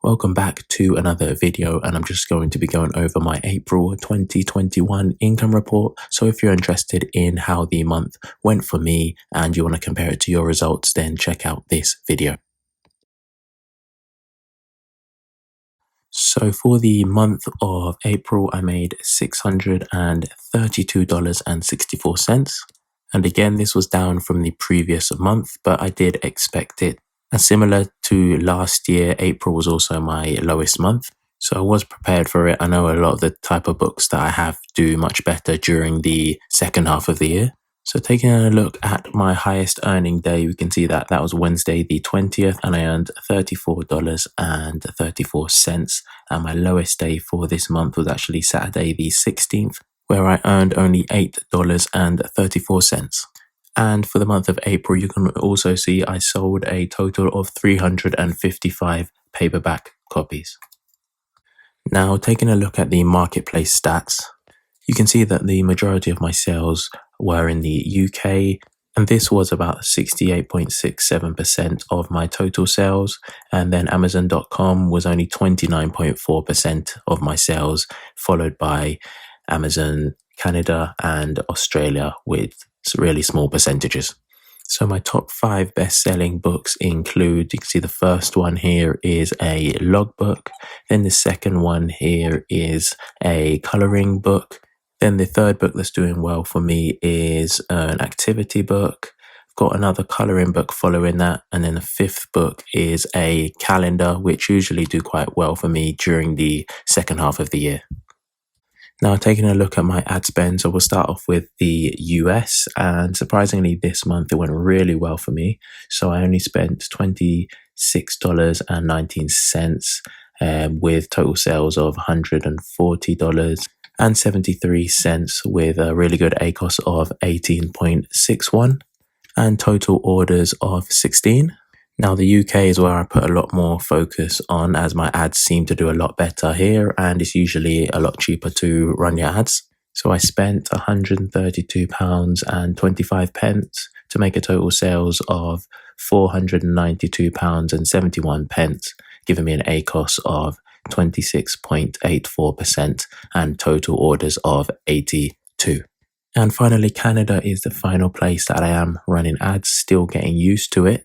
Welcome back to another video, and I'm just going to be going over my April 2021 income report. So if you're interested in how the month went for me and you want to compare it to your results, then check out this video. So for the month of April, I made $632.64. And again, this was down from the previous month, but I did expect it. And similar to last year, April was also my lowest month. So I was prepared for it. I know a lot of the type of books that I have do much better during the second half of the year. So taking a look at my highest earning day, we can see that that was Wednesday the 20th, and I earned $34.34. And my lowest day for this month was actually Saturday the 16th, where I earned only $8.34. And for the month of April, you can also see I sold a total of 355 paperback copies. Now, taking a look at the marketplace stats, you can see that the majority of my sales were in the UK, and this was about 68.67% of my total sales. And then Amazon.com was only 29.4% of my sales, followed by Amazon Canada and Australia with really small percentages. So my top 5 best-selling books include, you can see the first one here is a logbook. Then the second one here is a coloring book. Then the third book that's doing well for me is an activity book. I've got another coloring book following that. And then the fifth book is a calendar, which usually do quite well for me during the second half of the year. Now, taking a look at my ad spend, so we'll start off with the US, and surprisingly this month it went really well for me. So I only spent $26.19 with total sales of $140.73 with a really good ACOS of 18.61 and total orders of 16. Now, the UK is where I put a lot more focus on, as my ads seem to do a lot better here, and it's usually a lot cheaper to run your ads. So I spent £132.25 to make a total sales of £492.71, giving me an ACOS of 26.84% and total orders of 82. And finally, Canada is the final place that I am running ads, still getting used to it.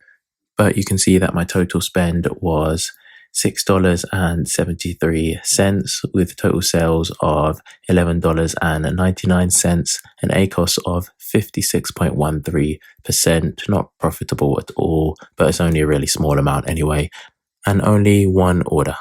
But you can see that my total spend was $6.73 with total sales of $11.99, an ACOS of 56.13%, not profitable at all, but it's only a really small amount anyway, and only one order.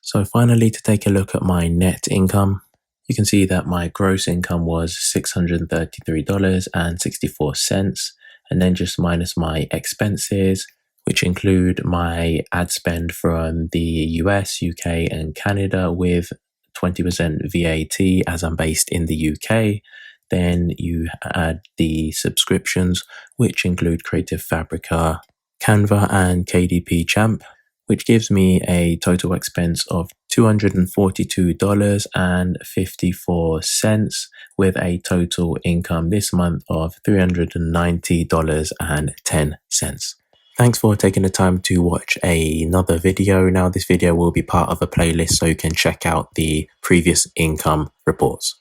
So finally, to take a look at my net income, you can see that my gross income was $633.64. And then just minus my expenses, which include my ad spend from the US, UK, and Canada with 20% VAT as I'm based in the UK. Then you add the subscriptions, which include Creativefabrica, Canva, and KDP Champ, which gives me a total expense of $242.54 with a total income this month of $390.10. Thanks for taking the time to watch another video. Now, this video will be part of a playlist, so you can check out the previous income reports.